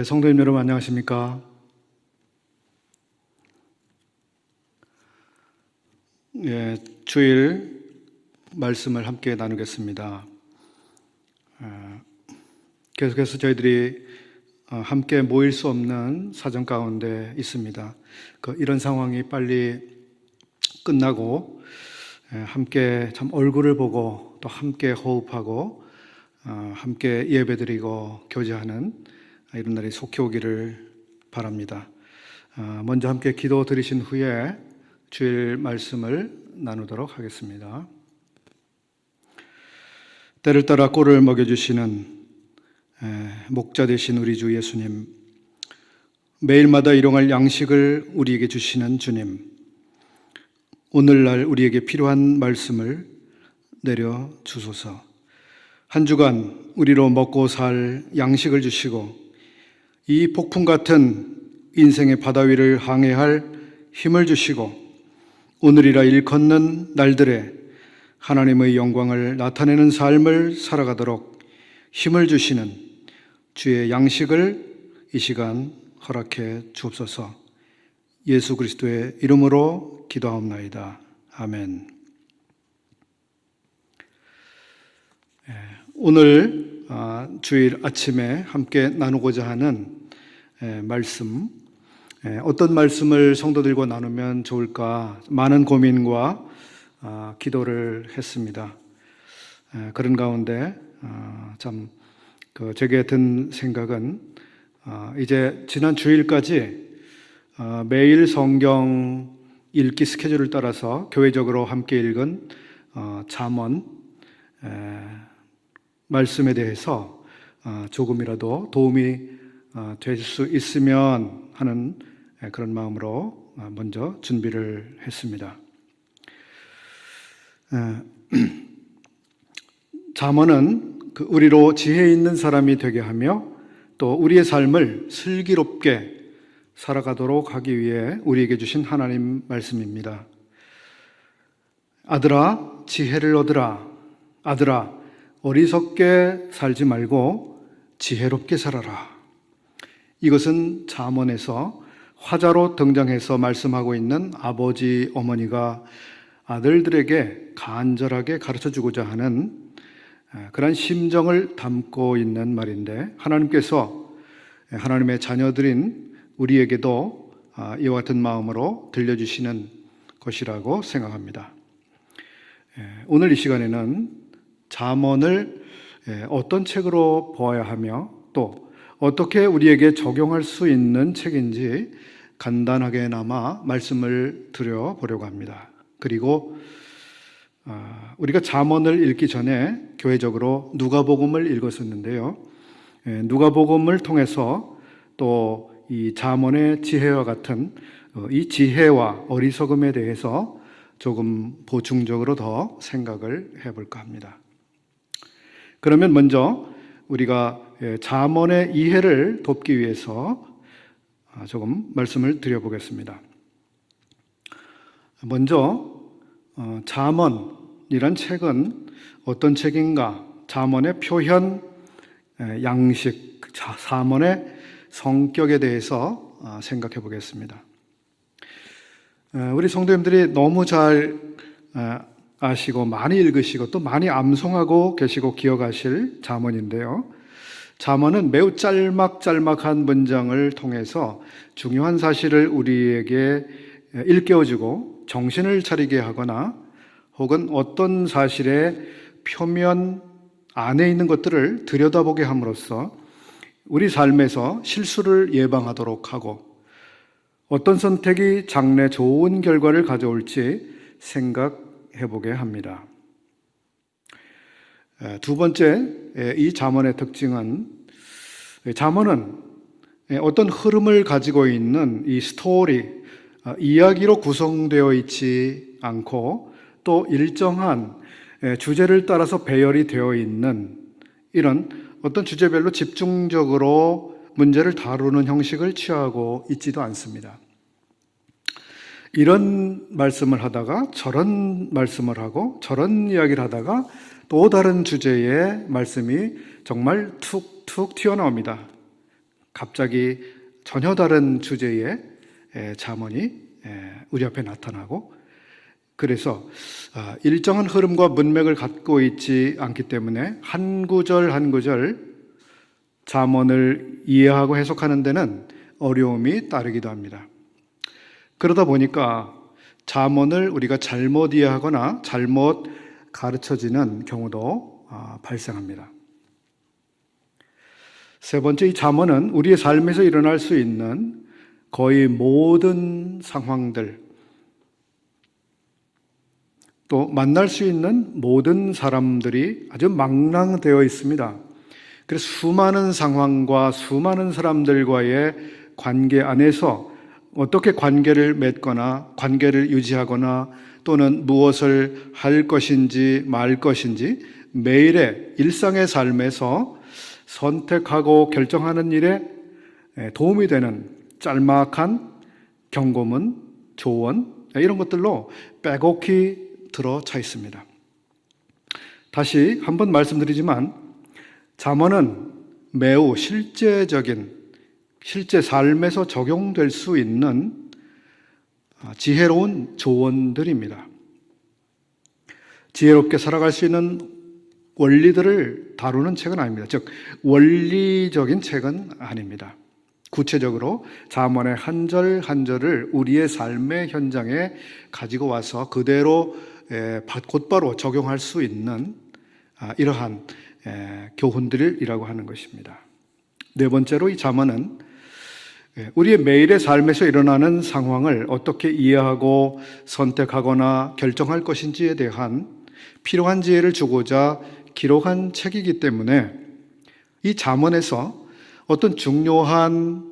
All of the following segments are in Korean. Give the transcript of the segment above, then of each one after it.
성도님 여러분 안녕하십니까? 주일 말씀을 함께 나누겠습니다. 계속해서 저희들이 함께 모일 수 없는 사정 가운데 있습니다. 이런 상황이 빨리 끝나고 함께 참 얼굴을 보고 또 함께 호흡하고 함께 예배드리고 교제하는 이런 날이 속히 오기를 바랍니다. 먼저 함께 기도 드리신 후에 주일 말씀을 나누도록 하겠습니다. 때를 따라 꼴을 먹여주시는 목자 되신 우리 주 예수님, 매일마다 일용할 양식을 우리에게 주시는 주님, 오늘날 우리에게 필요한 말씀을 내려 주소서. 한 주간 우리로 먹고 살 양식을 주시고 이 폭풍 같은 인생의 바다 위를 항해할 힘을 주시고 오늘이라 일컫는 날들에 하나님의 영광을 나타내는 삶을 살아가도록 힘을 주시는 주의 양식을 이 시간 허락해 주옵소서. 예수 그리스도의 이름으로 기도하옵나이다. 아멘. 오늘 주일 아침에 함께 나누고자 하는 말씀, 어떤 말씀을 성도들과 나누면 좋을까 많은 고민과 기도를 했습니다. 그런 가운데 참 제게 든 생각은 이제 지난 주일까지 매일 성경 읽기 스케줄을 따라서 교회적으로 함께 읽은 잠언 말씀에 대해서 조금이라도 도움이 될 수 있으면 하는 그런 마음으로 먼저 준비를 했습니다. 잠언은 우리로 지혜 있는 사람이 되게 하며 또 우리의 삶을 슬기롭게 살아가도록 하기 위해 우리에게 주신 하나님 말씀입니다. 아들아, 지혜를 얻으라. 아들아, 어리석게 살지 말고 지혜롭게 살아라. 이것은 잠언에서 화자로 등장해서 말씀하고 있는 아버지, 어머니가 아들들에게 간절하게 가르쳐주고자 하는 그런 심정을 담고 있는 말인데, 하나님께서 하나님의 자녀들인 우리에게도 이와 같은 마음으로 들려주시는 것이라고 생각합니다. 오늘 이 시간에는 잠언을 어떤 책으로 보아야 하며 또 어떻게 우리에게 적용할 수 있는 책인지 간단하게나마 말씀을 드려보려고 합니다. 그리고 우리가 잠언을 읽기 전에 교회적으로 누가복음을 읽었었는데요. 누가복음을 통해서 또 이 잠언의 지혜와 같은 이 지혜와 어리석음에 대해서 조금 보충적으로 더 생각을 해볼까 합니다. 그러면 먼저 우리가 잠언의 이해를 돕기 위해서 조금 말씀을 드려보겠습니다. 먼저 잠언이란 책은 어떤 책인가? 잠언의 표현, 양식, 잠언의 성격에 대해서 생각해 보겠습니다. 우리 성도님들이 너무 잘 아시고 많이 읽으시고 또 많이 암송하고 계시고 기억하실 잠언인데요. 잠언은 매우 짤막짤막한 문장을 통해서 중요한 사실을 우리에게 일깨워주고 정신을 차리게 하거나 혹은 어떤 사실의 표면 안에 있는 것들을 들여다보게 함으로써 우리 삶에서 실수를 예방하도록 하고 어떤 선택이 장래 좋은 결과를 가져올지 생각해보게 합니다. 두 번째, 이 잠언의 특징은 잠언은 어떤 흐름을 가지고 있는 이 스토리, 이야기로 구성되어 있지 않고 또 일정한 주제를 따라서 배열이 되어 있는 이런 어떤 주제별로 집중적으로 문제를 다루는 형식을 취하고 있지도 않습니다. 이런 말씀을 하다가 저런 말씀을 하고 저런 이야기를 하다가 또 다른 주제의 말씀이 정말 툭툭 튀어나옵니다. 갑자기 전혀 다른 주제의 잠언이 우리 앞에 나타나고, 그래서 일정한 흐름과 문맥을 갖고 있지 않기 때문에 한 구절 한 구절 잠언을 이해하고 해석하는 데는 어려움이 따르기도 합니다. 그러다 보니까 잠언을 우리가 잘못 이해하거나 잘못 가르쳐지는 경우도 발생합니다. 세 번째, 이 잠언은 우리의 삶에서 일어날 수 있는 거의 모든 상황들, 또 만날 수 있는 모든 사람들이 아주 망랑되어 있습니다. 그래서 수많은 상황과 수많은 사람들과의 관계 안에서 어떻게 관계를 맺거나 관계를 유지하거나 또는 무엇을 할 것인지 말 것인지 매일의 일상의 삶에서 선택하고 결정하는 일에 도움이 되는 짤막한 경고문, 조언, 이런 것들로 빼곡히 들어차 있습니다. 다시 한번 말씀드리지만 잠언은 매우 실제적인, 실제 삶에서 적용될 수 있는 지혜로운 조언들입니다. 지혜롭게 살아갈 수 있는 원리들을 다루는 책은 아닙니다. 즉 원리적인 책은 아닙니다. 구체적으로 잠언의 한 절 한 절을 우리의 삶의 현장에 가지고 와서 그대로 곧바로 적용할 수 있는 이러한 교훈들이라고 하는 것입니다. 네 번째로, 이 잠언은 우리의 매일의 삶에서 일어나는 상황을 어떻게 이해하고 선택하거나 결정할 것인지에 대한 필요한 지혜를 주고자 기록한 책이기 때문에 이 잠언에서 어떤 중요한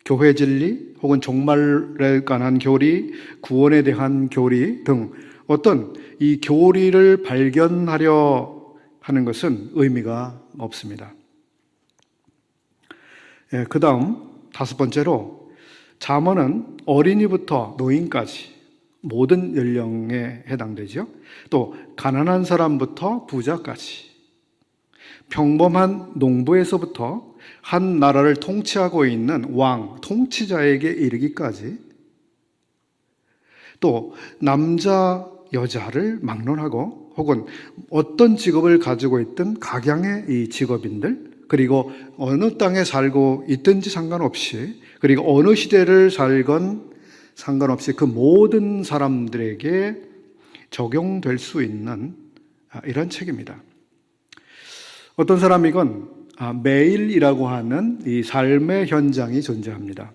교회 진리 혹은 종말에 관한 교리, 구원에 대한 교리 등 어떤 이 교리를 발견하려 하는 것은 의미가 없습니다. 그 다음 다섯 번째로, 잠언은 어린이부터 노인까지 모든 연령에 해당되죠. 또 가난한 사람부터 부자까지, 평범한 농부에서부터 한 나라를 통치하고 있는 왕, 통치자에게 이르기까지, 또 남자, 여자를 막론하고 혹은 어떤 직업을 가지고 있든 각양의 이 직업인들, 그리고 어느 땅에 살고 있든지 상관없이, 그리고 어느 시대를 살건 상관없이 그 모든 사람들에게 적용될 수 있는 이런 책입니다. 어떤 사람이건 매일이라고 하는 이 삶의 현장이 존재합니다.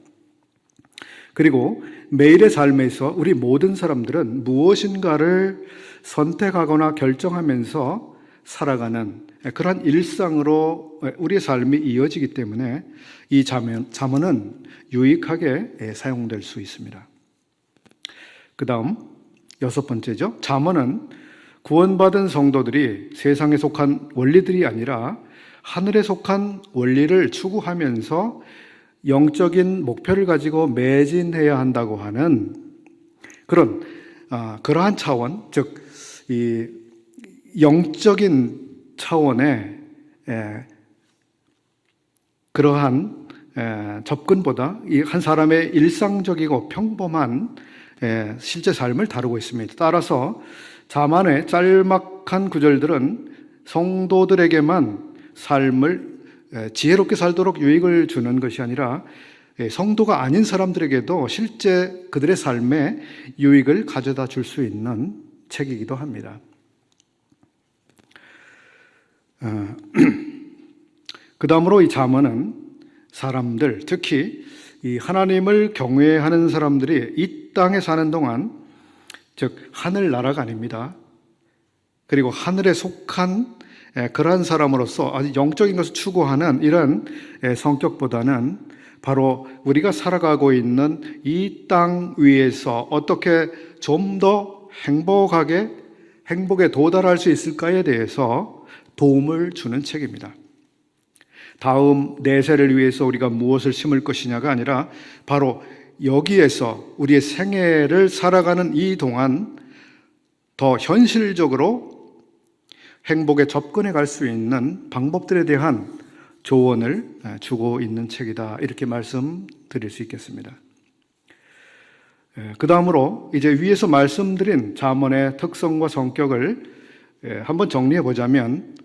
그리고 매일의 삶에서 우리 모든 사람들은 무엇인가를 선택하거나 결정하면서 살아가는 그런 일상으로 우리의 삶이 이어지기 때문에 이 잠언은 유익하게 사용될 수 있습니다. 그 다음 여섯 번째죠. 잠언은 구원받은 성도들이 세상에 속한 원리들이 아니라 하늘에 속한 원리를 추구하면서 영적인 목표를 가지고 매진해야 한다고 하는 그러한 차원, 즉 이 영적인 차원의 그러한 접근보다 이 한 사람의 일상적이고 평범한 실제 삶을 다루고 있습니다. 따라서 잠언의 짤막한 구절들은 성도들에게만 삶을 지혜롭게 살도록 유익을 주는 것이 아니라 성도가 아닌 사람들에게도 실제 그들의 삶에 유익을 가져다 줄 수 있는 책이기도 합니다. 그 다음으로 이 잠언은 사람들, 특히 이 하나님을 경외하는 사람들이 이 땅에 사는 동안, 즉 하늘나라가 아닙니다. 그리고 하늘에 속한 그러한 사람으로서 아주 영적인 것을 추구하는 이런 성격보다는 바로 우리가 살아가고 있는 이 땅 위에서 어떻게 좀 더 행복에 도달할 수 있을까에 대해서 도움을 주는 책입니다. 다음 내세를 위해서 우리가 무엇을 심을 것이냐가 아니라 바로 여기에서 우리의 생애를 살아가는 이 동안 더 현실적으로 행복에 접근해 갈 수 있는 방법들에 대한 조언을 주고 있는 책이다. 이렇게 말씀드릴 수 있겠습니다. 그 다음으로 이제 위에서 말씀드린 잠언의 특성과 성격을 한번 정리해 보자면,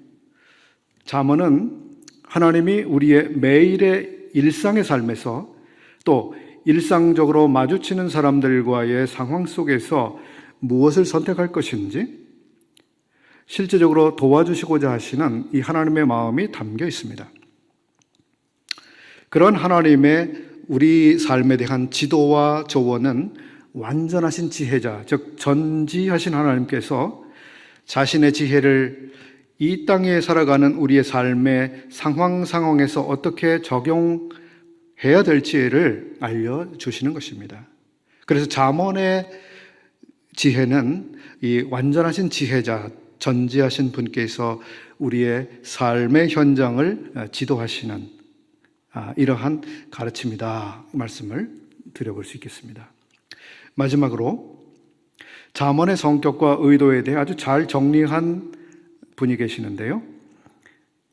잠언은 하나님이 우리의 매일의 일상의 삶에서 또 일상적으로 마주치는 사람들과의 상황 속에서 무엇을 선택할 것인지 실제적으로 도와주시고자 하시는 이 하나님의 마음이 담겨 있습니다. 그런 하나님의 우리 삶에 대한 지도와 조언은 완전하신 지혜자, 즉 전지하신 하나님께서 자신의 지혜를 이 땅에 살아가는 우리의 삶의 상황에서 어떻게 적용해야 될지를 알려주시는 것입니다. 그래서 잠언의 지혜는 이 완전하신 지혜자, 전지하신 분께서 우리의 삶의 현장을 지도하시는 이러한 가르침이다 말씀을 드려볼 수 있겠습니다. 마지막으로 잠언의 성격과 의도에 대해 아주 잘 정리한 분이 계시는데요.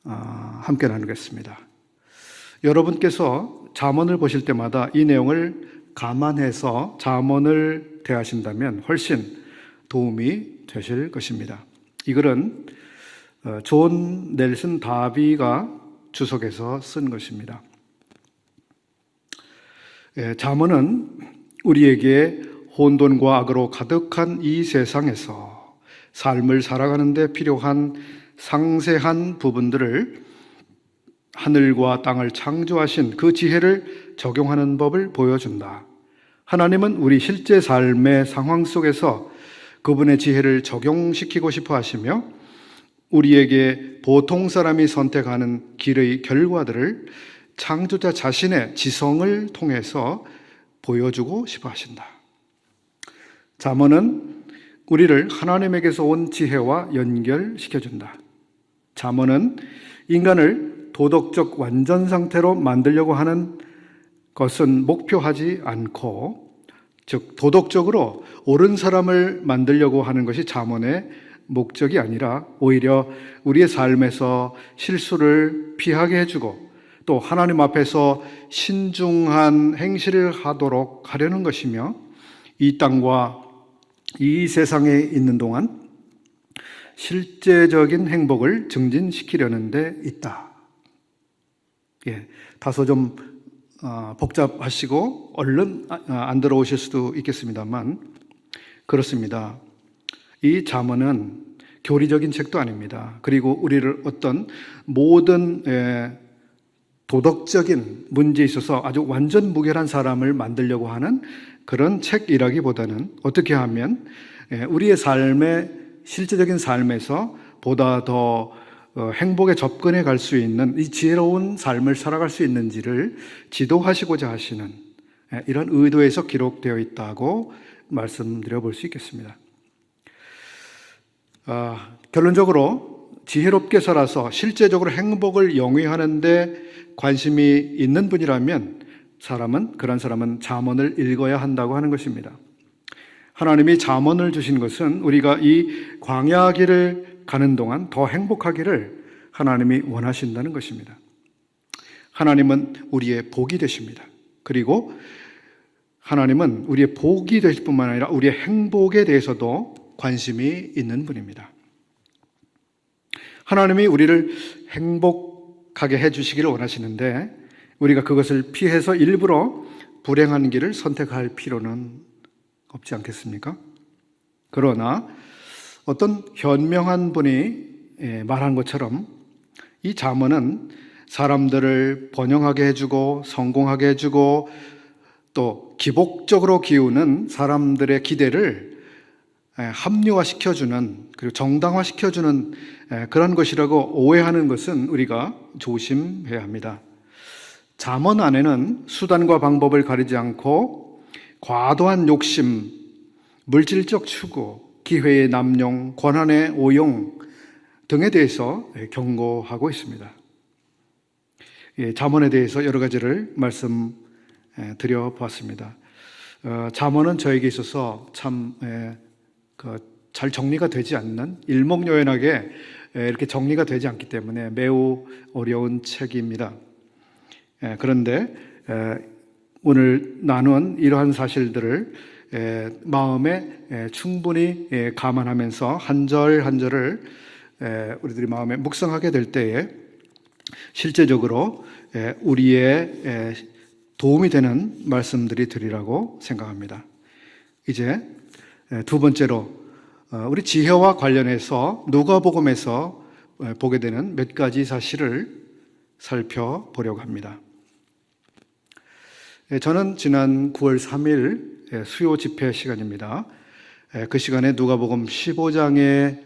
함께 나누겠습니다. 여러분께서 잠언을 보실 때마다 이 내용을 감안해서 잠언을 대하신다면 훨씬 도움이 되실 것입니다. 이 글은 존 넬슨 다비가 주석해서 쓴 것입니다. 잠언은 우리에게 혼돈과 악으로 가득한 이 세상에서 삶을 살아가는 데 필요한 상세한 부분들을, 하늘과 땅을 창조하신 그 지혜를 적용하는 법을 보여준다. 하나님은 우리 실제 삶의 상황 속에서 그분의 지혜를 적용시키고 싶어 하시며 우리에게 보통 사람이 선택하는 길의 결과들을 창조자 자신의 지성을 통해서 보여주고 싶어 하신다. 잠언은 우리를 하나님에게서 온 지혜와 연결시켜준다. 잠언은 인간을 도덕적 완전 상태로 만들려고 하는 것은 목표하지 않고, 즉 도덕적으로 옳은 사람을 만들려고 하는 것이 잠언의 목적이 아니라 오히려 우리의 삶에서 실수를 피하게 해주고 또 하나님 앞에서 신중한 행실을 하도록 하려는 것이며, 이 땅과 이 세상에 있는 동안 실제적인 행복을 증진시키려는 데 있다. 다소 좀 복잡하시고 얼른 안 들어오실 수도 있겠습니다만 그렇습니다. 이 잠언은 교리적인 책도 아닙니다. 그리고 우리를 어떤 모든 도덕적인 문제에 있어서 아주 완전 무결한 사람을 만들려고 하는 그런 책이라기보다는 어떻게 하면 우리의 삶의 실제적인 삶에서 보다 더 행복에 접근해 갈 수 있는 이 지혜로운 삶을 살아갈 수 있는지를 지도하시고자 하시는 이런 의도에서 기록되어 있다고 말씀드려 볼 수 있겠습니다. 결론적으로 지혜롭게 살아서 실제적으로 행복을 영위하는 데 관심이 있는 분이라면 그런 사람은 잠언을 읽어야 한다고 하는 것입니다. 하나님이 잠언을 주신 것은 우리가 이 광야 길을 가는 동안 더 행복하기를 하나님이 원하신다는 것입니다. 하나님은 우리의 복이 되십니다. 그리고 하나님은 우리의 복이 되실 뿐만 아니라 우리의 행복에 대해서도 관심이 있는 분입니다. 하나님이 우리를 행복하게 해주시기를 원하시는데 우리가 그것을 피해서 일부러 불행한 길을 선택할 필요는 없지 않겠습니까? 그러나 어떤 현명한 분이 말한 것처럼 이 잠언은 사람들을 번영하게 해주고 성공하게 해주고 또 기복적으로 기우는 사람들의 기대를 합리화시켜주는, 그리고 정당화시켜주는 그런 것이라고 오해하는 것은 우리가 조심해야 합니다. 잠언 안에는 수단과 방법을 가리지 않고 과도한 욕심, 물질적 추구, 기회의 남용, 권한의 오용 등에 대해서 경고하고 있습니다. 잠언에 대해서 여러 가지를 말씀드려 보았습니다. 잠언은 저에게 있어서 참 잘 정리가 되지 않는 일목요연하게 이렇게 정리가 되지 않기 때문에 매우 어려운 책입니다. 그런데 오늘 나눈 이러한 사실들을 마음에 충분히 감안하면서 한 절 한 절을 우리들이 마음에 묵상하게 될 때에 실제적으로 우리의 도움이 되는 말씀들이 되리라고 생각합니다. 이제 두 번째로 우리 지혜와 관련해서 누가복음에서 보게 되는 몇 가지 사실을 살펴보려고 합니다. 저는 지난 9월 3일 수요 집회 시간입니다. 그 시간에 누가복음 15장의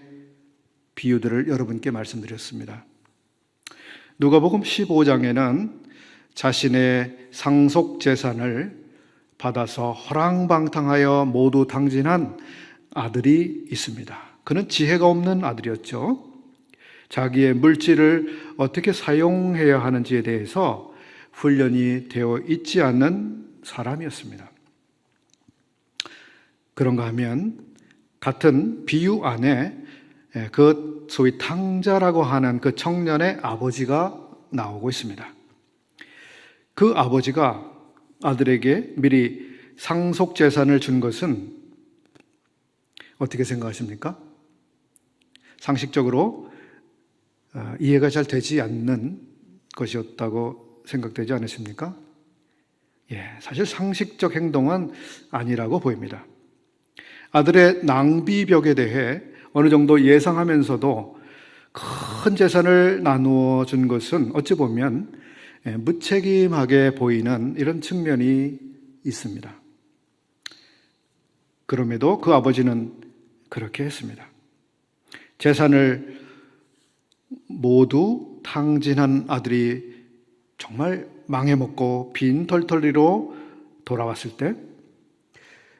비유들을 여러분께 말씀드렸습니다. 누가복음 15장에는 자신의 상속 재산을 받아서 허랑방탕하여 모두 탕진한 아들이 있습니다. 그는 지혜가 없는 아들이었죠. 자기의 물질을 어떻게 사용해야 하는지에 대해서 훈련이 되어 있지 않는 사람이었습니다. 그런가 하면 같은 비유 안에 그 소위 탕자라고 하는 그 청년의 아버지가 나오고 있습니다. 그 아버지가 아들에게 미리 상속 재산을 준 것은 어떻게 생각하십니까? 상식적으로 이해가 잘 되지 않는 것이었다고 생각되지 않으십니까? 사실 상식적 행동은 아니라고 보입니다. 아들의 낭비벽에 대해 어느 정도 예상하면서도 큰 재산을 나누어 준 것은 어찌 보면 무책임하게 보이는 이런 측면이 있습니다. 그럼에도 그 아버지는 그렇게 했습니다. 재산을 모두 탕진한 아들이 정말 망해먹고 빈털터리로 돌아왔을 때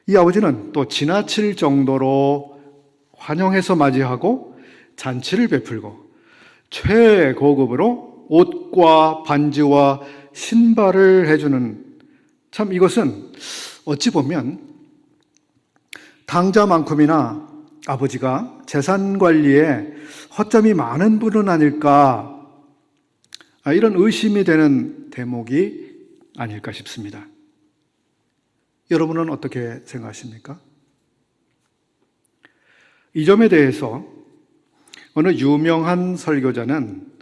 이 아버지는 또 지나칠 정도로 환영해서 맞이하고 잔치를 베풀고 최고급으로 옷과 반지와 신발을 해주는, 참 이것은 어찌 보면 탕자만큼이나 아버지가 재산 관리에 허점이 많은 분은 아닐까, 이런 의심이 되는 대목이 아닐까 싶습니다. 여러분은 어떻게 생각하십니까? 이 점에 대해서 어느 유명한 설교자는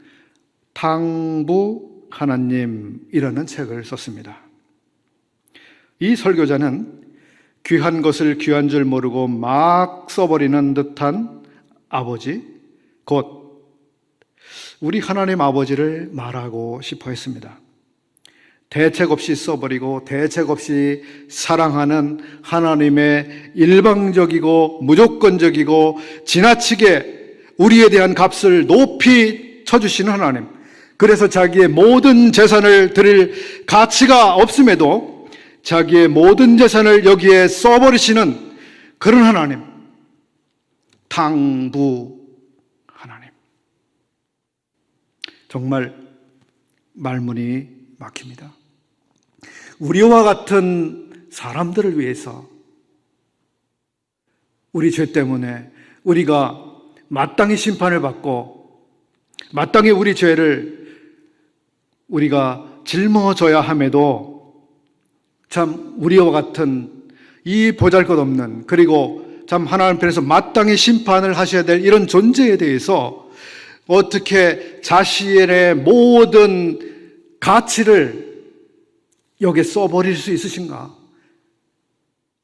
탕부 하나님이라는 책을 썼습니다. 이 설교자는 귀한 것을 귀한 줄 모르고 막 써버리는 듯한 아버지, 곧 우리 하나님 아버지를 말하고 싶어 했습니다. 대책 없이 써버리고 대책 없이 사랑하는 하나님의 일방적이고 무조건적이고 지나치게 우리에 대한 값을 높이 쳐주시는 하나님, 그래서 자기의 모든 재산을 드릴 가치가 없음에도 자기의 모든 재산을 여기에 써버리시는 그런 하나님, 탕부 하나님. 정말 말문이 막힙니다. 우리와 같은 사람들을 위해서 우리 죄 때문에 우리가 마땅히 심판을 받고 마땅히 우리 죄를 우리가 짊어져야 함에도 참 우리와 같은 이 보잘것없는, 그리고 참 하나님 편에서 마땅히 심판을 하셔야 될 이런 존재에 대해서 어떻게 자신의 모든 가치를 여기에 써버릴 수 있으신가?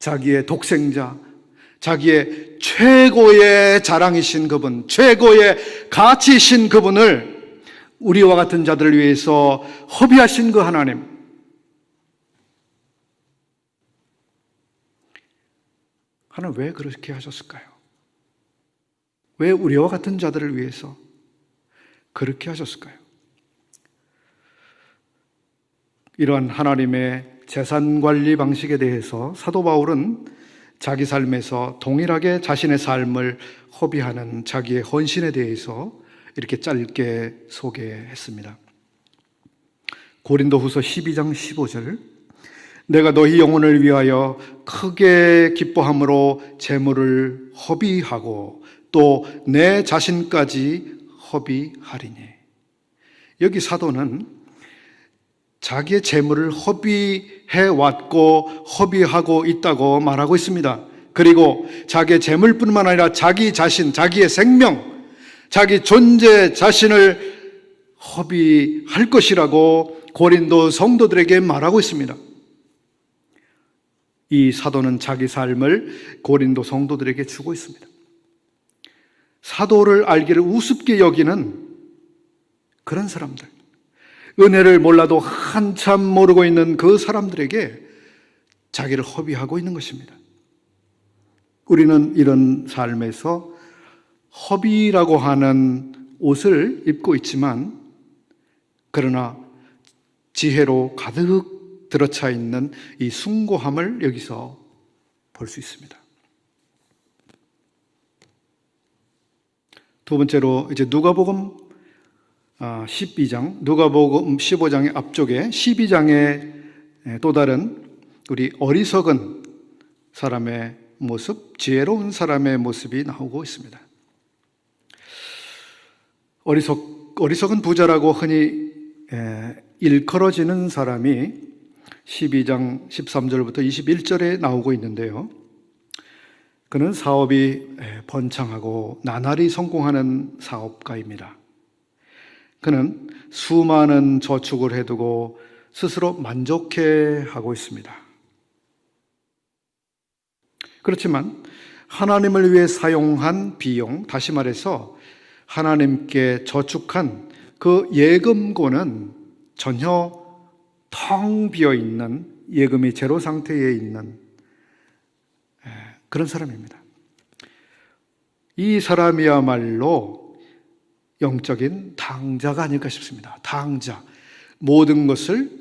자기의 독생자, 자기의 최고의 자랑이신 그분, 최고의 가치이신 그분을 우리와 같은 자들을 위해서 허비하신 그 하나님, 하나님 왜 그렇게 하셨을까요? 왜 우리와 같은 자들을 위해서 그렇게 하셨을까요? 이러한 하나님의 재산 관리 방식에 대해서 사도 바울은 자기 삶에서 동일하게 자신의 삶을 허비하는 자기의 헌신에 대해서 이렇게 짧게 소개했습니다. 고린도후서 12장 15절, 내가 너희 영혼을 위하여 크게 기뻐함으로 재물을 허비하고 또 내 자신까지 허비하리니. 여기 사도는 자기의 재물을 허비해왔고 허비하고 있다고 말하고 있습니다. 그리고 자기의 재물뿐만 아니라 자기 자신, 자기의 생명, 자기 존재 자신을 허비할 것이라고 고린도 성도들에게 말하고 있습니다. 이 사도는 자기 삶을 고린도 성도들에게 주고 있습니다. 사도를 알기를 우습게 여기는 그런 사람들, 은혜를 몰라도 한참 모르고 있는 그 사람들에게 자기를 허비하고 있는 것입니다. 우리는 이런 삶에서 허비라고 하는 옷을 입고 있지만, 그러나 지혜로 가득 들어차 있는 이 숭고함을 여기서 볼 수 있습니다. 두 번째로 이제 누가복음 12장, 누가복음 15장의 앞쪽에 12장의 또 다른 우리 어리석은 사람의 모습, 지혜로운 사람의 모습이 나오고 있습니다. 어리석은 부자라고 흔히 일컬어지는 사람이 12장 13절부터 21절에 나오고 있는데요. 그는 사업이 번창하고 나날이 성공하는 사업가입니다. 그는 수많은 저축을 해두고 스스로 만족해하고 있습니다. 그렇지만 하나님을 위해 사용한 비용, 다시 말해서 하나님께 저축한 그 예금고는 전혀 텅 비어있는, 예금이 제로 상태에 있는 그런 사람입니다. 이 사람이야말로 영적인 당자가 아닐까 싶습니다. 당자. 모든 것을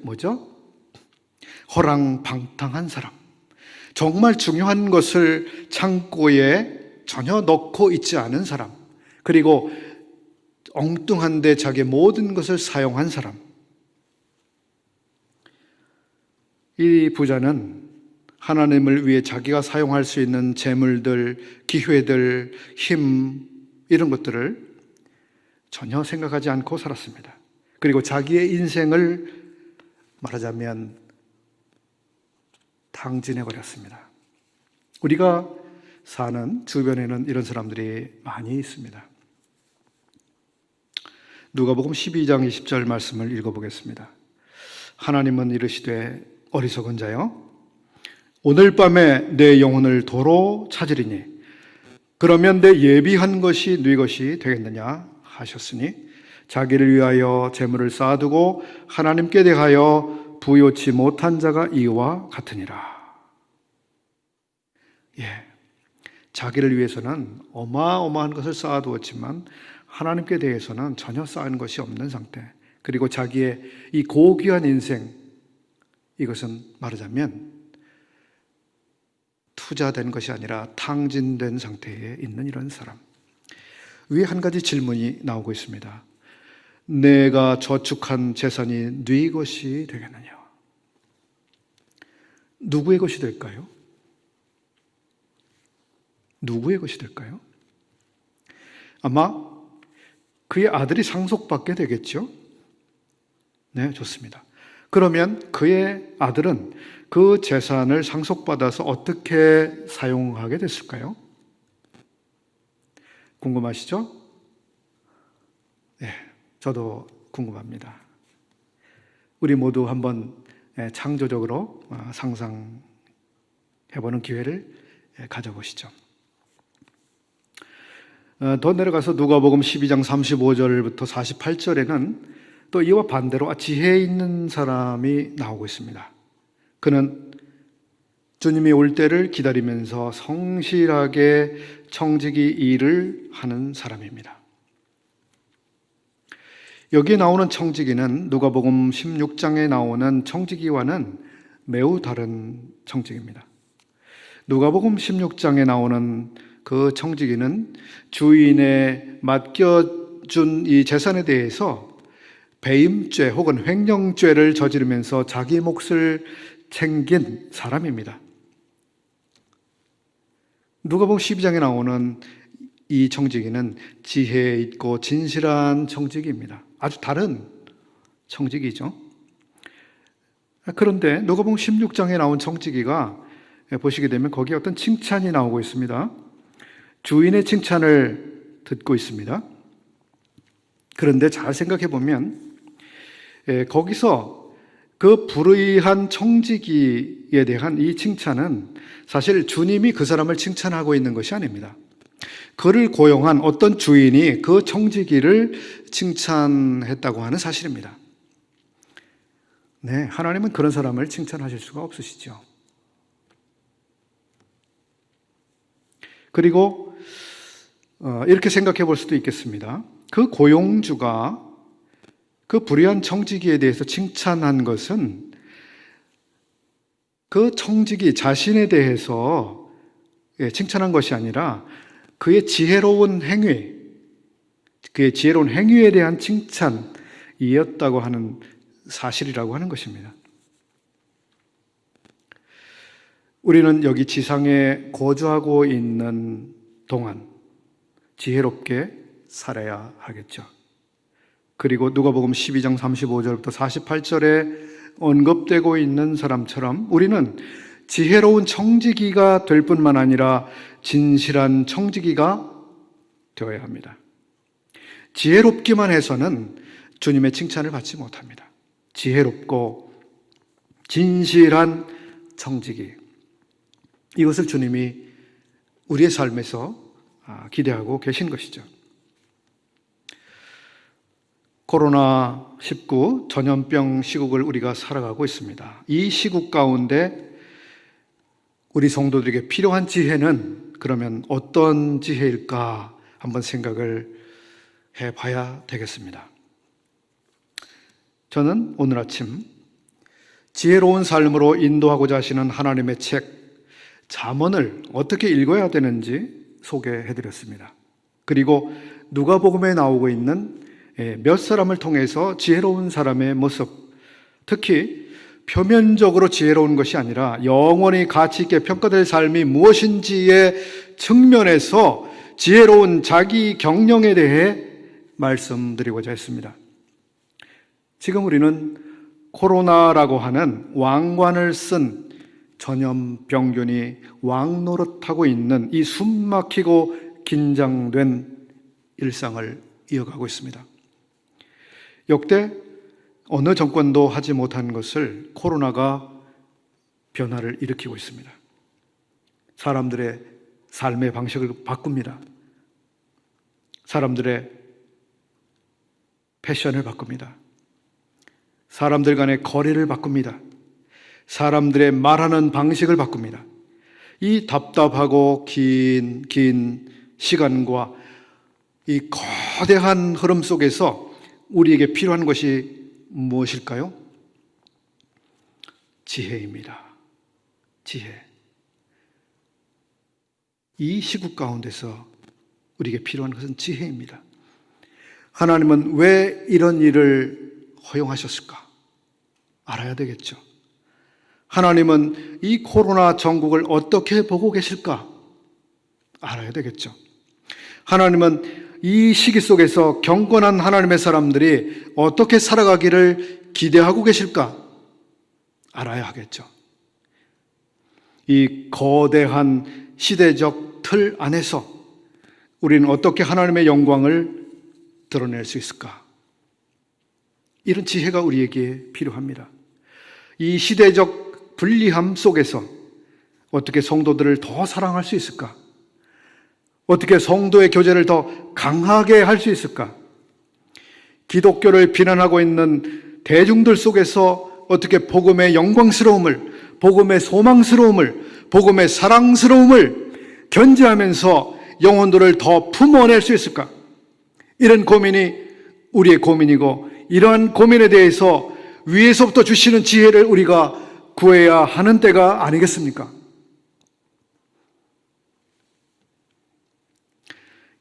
허랑방탕한 사람. 정말 중요한 것을 창고에 전혀 넣고 있지 않은 사람. 그리고 엉뚱한데 자기의 모든 것을 사용한 사람. 이 부자는 하나님을 위해 자기가 사용할 수 있는 재물들, 기회들, 힘, 이런 것들을 전혀 생각하지 않고 살았습니다. 그리고 자기의 인생을 말하자면 탕진해버렸습니다. 우리가 사는 주변에는 이런 사람들이 많이 있습니다. 누가복음 12장 20절 말씀을 읽어보겠습니다. 하나님은 이르시되 어리석은 자여, 오늘 밤에 내 영혼을 도로 찾으리니 그러면 내 예비한 것이 네 것이 되겠느냐 하셨으니 자기를 위하여 재물을 쌓아두고 하나님께 대하여 부요치 못한 자가 이와 같으니라. 자기를 위해서는 어마어마한 것을 쌓아두었지만 하나님께 대해서는 전혀 쌓은 것이 없는 상태. 그리고 자기의 이 고귀한 인생, 이것은 말하자면 투자된 것이 아니라 탕진된 상태에 있는 이런 사람. 위에 한 가지 질문이 나오고 있습니다. 내가 저축한 재산이 네 것이 되겠느냐? 누구의 것이 될까요? 누구의 것이 될까요? 아마 그의 아들이 상속받게 되겠죠? 네, 좋습니다. 그러면 그의 아들은 그 재산을 상속받아서 어떻게 사용하게 됐을까요? 궁금하시죠? 네, 저도 궁금합니다. 우리 모두 한번 창조적으로 상상해보는 기회를 가져보시죠. 더 내려가서 누가복음 12장 35절부터 48절에는 또 이와 반대로 지혜 있는 사람이 나오고 있습니다. 그는 주님이 올 때를 기다리면서 성실하게 청지기 일을 하는 사람입니다. 여기에 나오는 청지기는 누가복음 16장에 나오는 청지기와는 매우 다른 청지기입니다. 누가복음 16장에 나오는 그 청지기는 주인에 맡겨준 이 재산에 대해서 배임죄 혹은 횡령죄를 저지르면서 자기 몫을 챙긴 사람입니다. 누가복음 12장에 나오는 이 청지기는 지혜 있고 진실한 청지기입니다. 아주 다른 청지기죠. 그런데 누가복음 16장에 나온 청지기가 보시게 되면 거기에 어떤 칭찬이 나오고 있습니다. 주인의 칭찬을 듣고 있습니다. 그런데 잘 생각해 보면 거기서 그 불의한 청지기에 대한 이 칭찬은 사실 주님이 그 사람을 칭찬하고 있는 것이 아닙니다. 그를 고용한 어떤 주인이 그 청지기를 칭찬했다고 하는 사실입니다. 네, 하나님은 그런 사람을 칭찬하실 수가 없으시죠. 그리고 이렇게 생각해 볼 수도 있겠습니다. 그 고용주가 그 불의한 청지기에 대해서 칭찬한 것은 그 청지기 자신에 대해서 칭찬한 것이 아니라 그의 지혜로운 행위, 그의 지혜로운 행위에 대한 칭찬이었다고 하는 사실이라고 하는 것입니다. 우리는 여기 지상에 거주하고 있는 동안 지혜롭게 살아야 하겠죠. 그리고 누가복음 12장 35절부터 48절에 언급되고 있는 사람처럼 우리는 지혜로운 청지기가 될 뿐만 아니라 진실한 청지기가 되어야 합니다. 지혜롭기만 해서는 주님의 칭찬을 받지 못합니다. 지혜롭고 진실한 청지기, 이것을 주님이 우리의 삶에서 기대하고 계신 것이죠. 코로나19 전염병 시국을 우리가 살아가고 있습니다. 이 시국 가운데 우리 성도들에게 필요한 지혜는 그러면 어떤 지혜일까 한번 생각을 해봐야 되겠습니다. 저는 오늘 아침 지혜로운 삶으로 인도하고자 하시는 하나님의 책 잠언을 어떻게 읽어야 되는지 소개해드렸습니다. 그리고 누가복음에 나오고 있는 몇 사람을 통해서 지혜로운 사람의 모습, 특히 표면적으로 지혜로운 것이 아니라 영원히 가치 있게 평가될 삶이 무엇인지의 측면에서 지혜로운 자기 경영에 대해 말씀드리고자 했습니다. 지금 우리는 코로나라고 하는 왕관을 쓴 전염병균이 왕노릇하고 있는 이 숨막히고 긴장된 일상을 이어가고 있습니다. 역대 어느 정권도 하지 못한 것을 코로나가 변화를 일으키고 있습니다. 사람들의 삶의 방식을 바꿉니다. 사람들의 패션을 바꿉니다. 사람들 간의 거리를 바꿉니다. 사람들의 말하는 방식을 바꿉니다. 이 답답하고 긴 시간과 이 거대한 흐름 속에서 우리에게 필요한 것이 무엇일까요? 지혜입니다. 지혜. 이 시국 가운데서 우리에게 필요한 것은 지혜입니다. 하나님은 왜 이런 일을 허용하셨을까? 알아야 되겠죠. 하나님은 이 코로나 전국을 어떻게 보고 계실까? 알아야 되겠죠. 하나님은 이 시기 속에서 경건한 하나님의 사람들이 어떻게 살아가기를 기대하고 계실까? 알아야 하겠죠. 이 거대한 시대적 틀 안에서 우리는 어떻게 하나님의 영광을 드러낼 수 있을까? 이런 지혜가 우리에게 필요합니다. 이 시대적 불리함 속에서 어떻게 성도들을 더 사랑할 수 있을까? 어떻게 성도의 교제를 더 강하게 할 수 있을까? 기독교를 비난하고 있는 대중들 속에서 어떻게 복음의 영광스러움을, 복음의 소망스러움을, 복음의 사랑스러움을 견지하면서 영혼들을 더 품어낼 수 있을까? 이런 고민이 우리의 고민이고, 이러한 고민에 대해서 위에서부터 주시는 지혜를 우리가 구해야 하는 때가 아니겠습니까?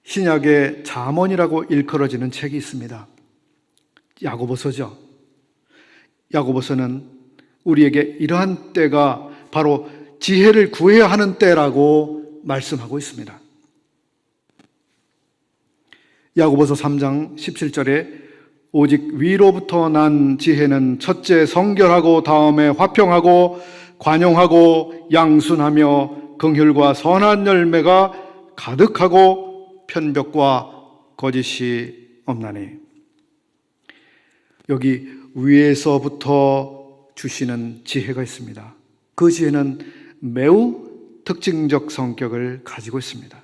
신약에 잠언이라고 일컬어지는 책이 있습니다. 야고보서죠. 야고보서는 우리에게 이러한 때가 바로 지혜를 구해야 하는 때라고 말씀하고 있습니다. 야고보서 3장 17절에 오직 위로부터 난 지혜는 첫째 성결하고 다음에 화평하고 관용하고 양순하며 긍휼과 선한 열매가 가득하고 편벽과 거짓이 없나니. 여기 위에서부터 주시는 지혜가 있습니다. 그 지혜는 매우 특징적 성격을 가지고 있습니다.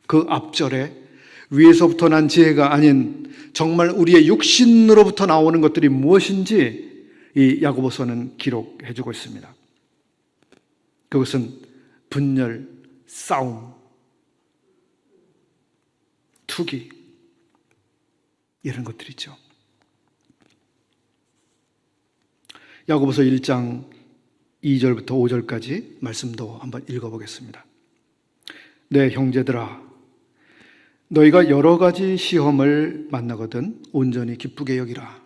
그 앞절에 위에서부터 난 지혜가 아닌 정말 우리의 육신으로부터 나오는 것들이 무엇인지 이 야고보서는 기록해 주고 있습니다. 그것은 분열, 싸움, 투기, 이런 것들이죠. 야고보서 1장 2절부터 5절까지 말씀도 한번 읽어보겠습니다. 내 형제들아, 너희가 여러 가지 시험을 만나거든 온전히 기쁘게 여기라.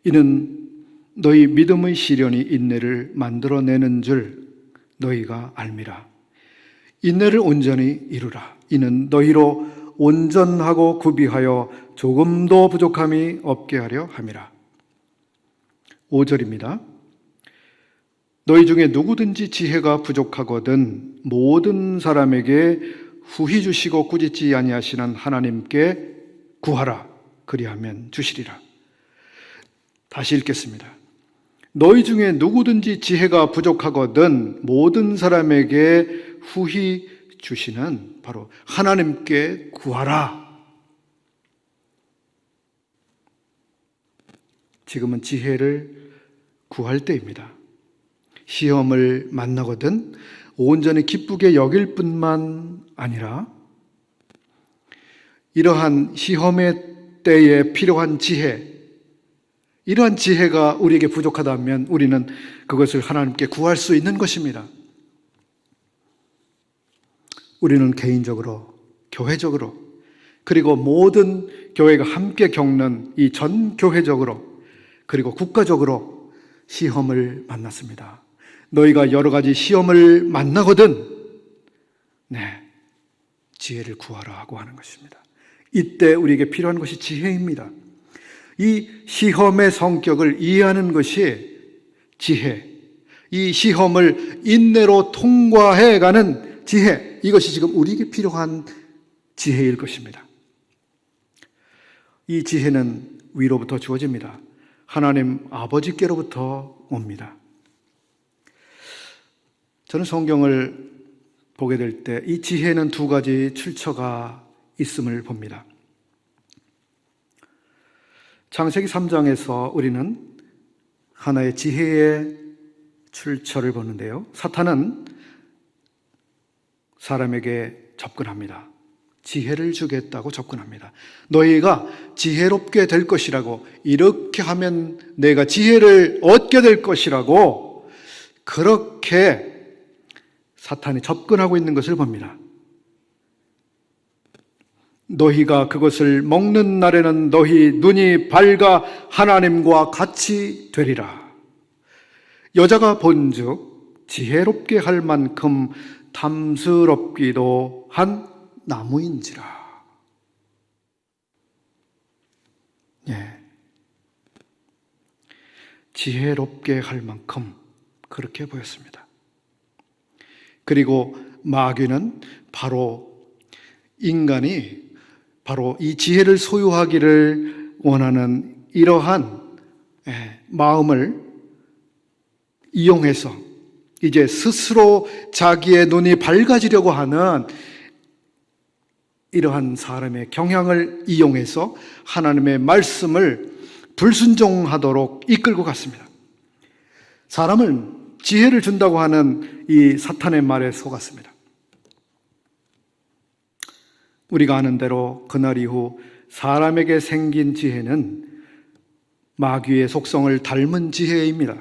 이는 너희 믿음의 시련이 인내를 만들어내는 줄 너희가 알미라. 인내를 온전히 이루라. 이는 너희로 온전하고 구비하여 조금도 부족함이 없게 하려 함이라. 5절입니다. 너희 중에 누구든지 지혜가 부족하거든 모든 사람에게 후히 주시고 꾸짖지 아니하시는 하나님께 구하라. 그리하면 주시리라. 다시 읽겠습니다. 너희 중에 누구든지 지혜가 부족하거든 모든 사람에게 후히 주시는 바로 하나님께 구하라. 지금은 지혜를 구할 때입니다. 시험을 만나거든 온전히 기쁘게 여길 뿐만 아니라 이러한 시험의 때에 필요한 지혜, 이러한 지혜가 우리에게 부족하다면 우리는 그것을 하나님께 구할 수 있는 것입니다. 우리는 개인적으로, 교회적으로, 그리고 모든 교회가 함께 겪는 이 전 교회적으로, 그리고 국가적으로 시험을 만났습니다. 너희가 여러 가지 시험을 만나거든 지혜를 구하라고 하는 것입니다. 이때 우리에게 필요한 것이 지혜입니다. 이 시험의 성격을 이해하는 것이 지혜, 이 시험을 인내로 통과해가는 지혜, 이것이 지금 우리에게 필요한 지혜일 것입니다. 이 지혜는 위로부터 주어집니다. 하나님 아버지께로부터 옵니다. 저는 성경을 보게 될 때 이 지혜는 두 가지 출처가 있음을 봅니다. 창세기 3장에서 우리는 하나의 지혜의 출처를 보는데요. 사탄은 사람에게 접근합니다. 지혜를 주겠다고 접근합니다. 너희가 지혜롭게 될 것이라고, 이렇게 하면 내가 지혜를 얻게 될 것이라고 그렇게 사탄이 접근하고 있는 것을 봅니다. 너희가 그것을 먹는 날에는 너희 눈이 밝아 하나님과 같이 되리라. 여자가 본즉 지혜롭게 할 만큼 탐스럽기도 한 나무인지라. 지혜롭게 할 만큼 그렇게 보였습니다. 그리고 마귀는 바로 인간이 바로 이 지혜를 소유하기를 원하는 이러한 마음을 이용해서 이제 스스로 자기의 눈이 밝아지려고 하는 이러한 사람의 경향을 이용해서 하나님의 말씀을 불순종하도록 이끌고 갔습니다. 사람은 지혜를 준다고 하는 이 사탄의 말에 속았습니다. 우리가 아는 대로 그날 이후 사람에게 생긴 지혜는 마귀의 속성을 닮은 지혜입니다.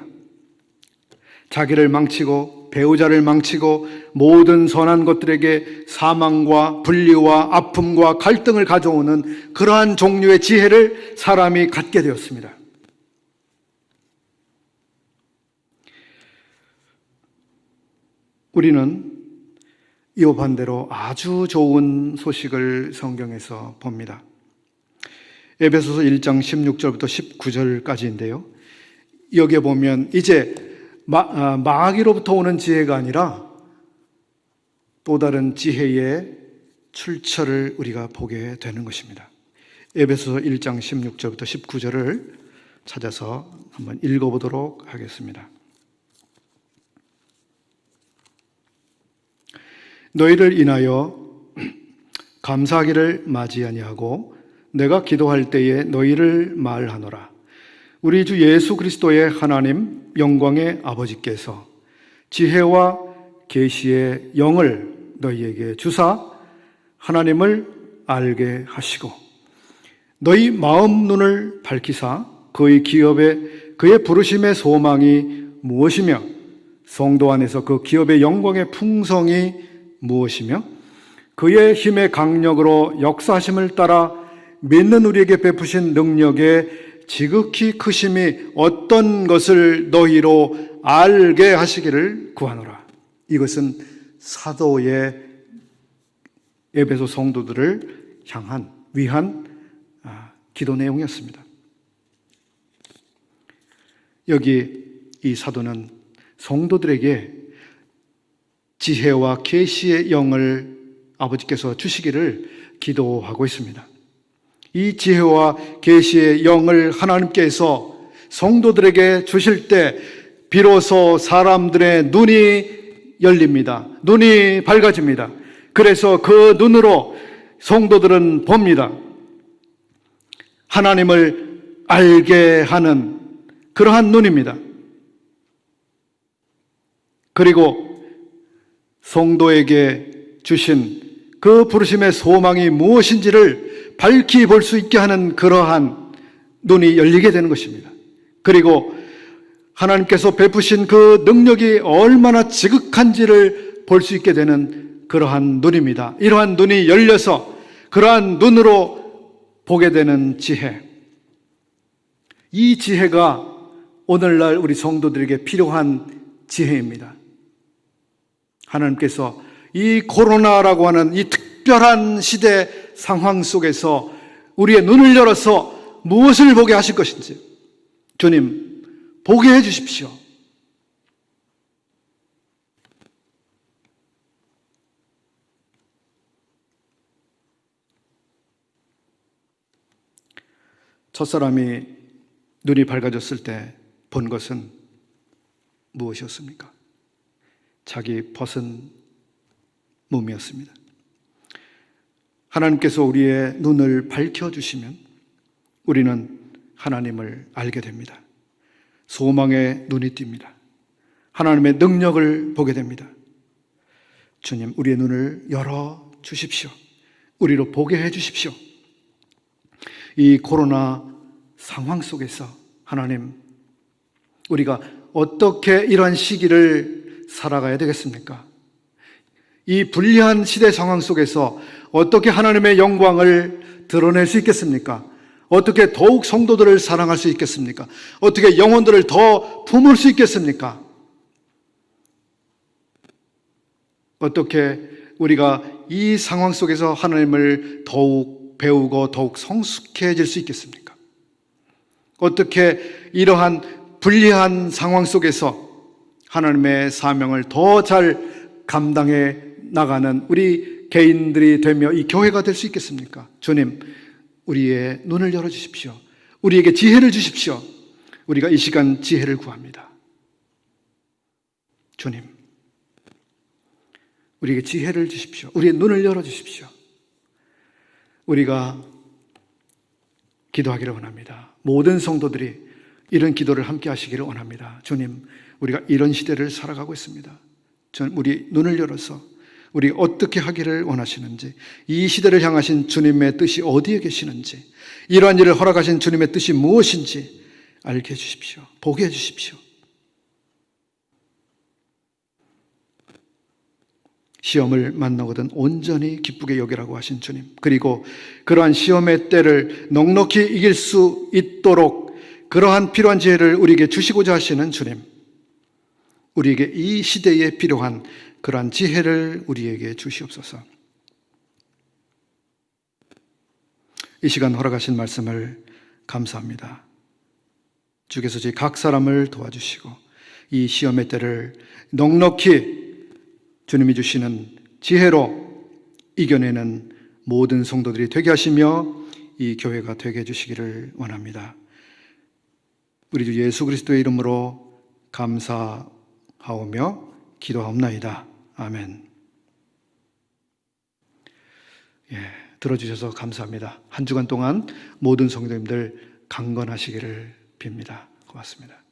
자기를 망치고 배우자를 망치고 모든 선한 것들에게 사망과 분리와 아픔과 갈등을 가져오는 그러한 종류의 지혜를 사람이 갖게 되었습니다. 우리는 이와 반대로 아주 좋은 소식을 성경에서 봅니다. 에베소서 1장 16절부터 19절까지인데요. 여기에 보면 이제 마귀로부터 오는 지혜가 아니라 또 다른 지혜의 출처를 우리가 보게 되는 것입니다. 에베소서 1장 16절부터 19절을 찾아서 한번 읽어보도록 하겠습니다. 너희를 인하여 감사하기를 맞이 아니하고 내가 기도할 때에 너희를 말하노라. 우리 주 예수 그리스도의 하나님 영광의 아버지께서 지혜와 계시의 영을 너희에게 주사 하나님을 알게 하시고 너희 마음 눈을 밝히사 그의 기업의 그의 부르심의 소망이 무엇이며 성도 안에서 그 기업의 영광의 풍성이 무엇이며 그의 힘의 강력으로 역사하심을 따라 믿는 우리에게 베푸신 능력의 지극히 크심이 어떤 것을 너희로 알게 하시기를 구하노라. 이것은 사도의 에베소 성도들을 향한 위한 기도 내용이었습니다. 여기 이 사도는 성도들에게 지혜와 계시의 영을 아버지께서 주시기를 기도하고 있습니다. 이 지혜와 계시의 영을 하나님께서 성도들에게 주실 때 비로소 사람들의 눈이 열립니다. 눈이 밝아집니다. 그래서 그 눈으로 성도들은 봅니다. 하나님을 알게 하는 그러한 눈입니다. 그리고 성도에게 주신 그 부르심의 소망이 무엇인지를 밝히 볼 수 있게 하는 그러한 눈이 열리게 되는 것입니다. 그리고 하나님께서 베푸신 그 능력이 얼마나 지극한지를 볼 수 있게 되는 그러한 눈입니다. 이러한 눈이 열려서 그러한 눈으로 보게 되는 지혜. 이 지혜가 오늘날 우리 성도들에게 필요한 지혜입니다. 하나님께서 이 코로나라고 하는 이 특별한 시대 상황 속에서 우리의 눈을 열어서 무엇을 보게 하실 것인지 주님 보게 해 주십시오. 첫사람이 눈이 밝아졌을 때 본 것은 무엇이었습니까? 자기 벗은 몸이었습니다. 하나님께서 우리의 눈을 밝혀주시면 우리는 하나님을 알게 됩니다. 소망의 눈이 띕니다. 하나님의 능력을 보게 됩니다. 주님, 우리의 눈을 열어 주십시오. 우리로 보게 해 주십시오. 이 코로나 상황 속에서 하나님, 우리가 어떻게 이러한 시기를 살아가야 되겠습니까? 이 불리한 시대 상황 속에서 어떻게 하나님의 영광을 드러낼 수 있겠습니까? 어떻게 더욱 성도들을 사랑할 수 있겠습니까? 어떻게 영혼들을 더 품을 수 있겠습니까? 어떻게 우리가 이 상황 속에서 하나님을 더욱 배우고 더욱 성숙해질 수 있겠습니까? 어떻게 이러한 불리한 상황 속에서 하나님의 사명을 더 잘 감당해 나가는 우리 개인들이 되며 이 교회가 될 수 있겠습니까? 주님, 우리의 눈을 열어주십시오. 우리에게 지혜를 주십시오. 우리가 이 시간 지혜를 구합니다. 주님, 우리에게 지혜를 주십시오. 우리의 눈을 열어주십시오. 우리가 기도하기를 원합니다. 모든 성도들이 이런 기도를 함께 하시기를 원합니다. 주님, 우리가 이런 시대를 살아가고 있습니다. 저는 우리 눈을 열어서 우리 어떻게 하기를 원하시는지, 이 시대를 향하신 주님의 뜻이 어디에 계시는지, 이러한 일을 허락하신 주님의 뜻이 무엇인지 알게 해주십시오. 보게 해주십시오. 시험을 만나거든 온전히 기쁘게 여기라고 하신 주님, 그리고 그러한 시험의 때를 넉넉히 이길 수 있도록 그러한 필요한 지혜를 우리에게 주시고자 하시는 주님, 우리에게 이 시대에 필요한 그러한 지혜를 우리에게 주시옵소서. 이 시간 허락하신 말씀을 감사합니다. 주께서 저희 각 사람을 도와주시고 이 시험의 때를 넉넉히 주님이 주시는 지혜로 이겨내는 모든 성도들이 되게 하시며 이 교회가 되게 해주시기를 원합니다. 우리 주 예수 그리스도의 이름으로 감사하오며 기도하옵나이다. 아멘. 들어주셔서 감사합니다. 한 주간 동안 모든 성도님들 강건하시기를 빕니다. 고맙습니다.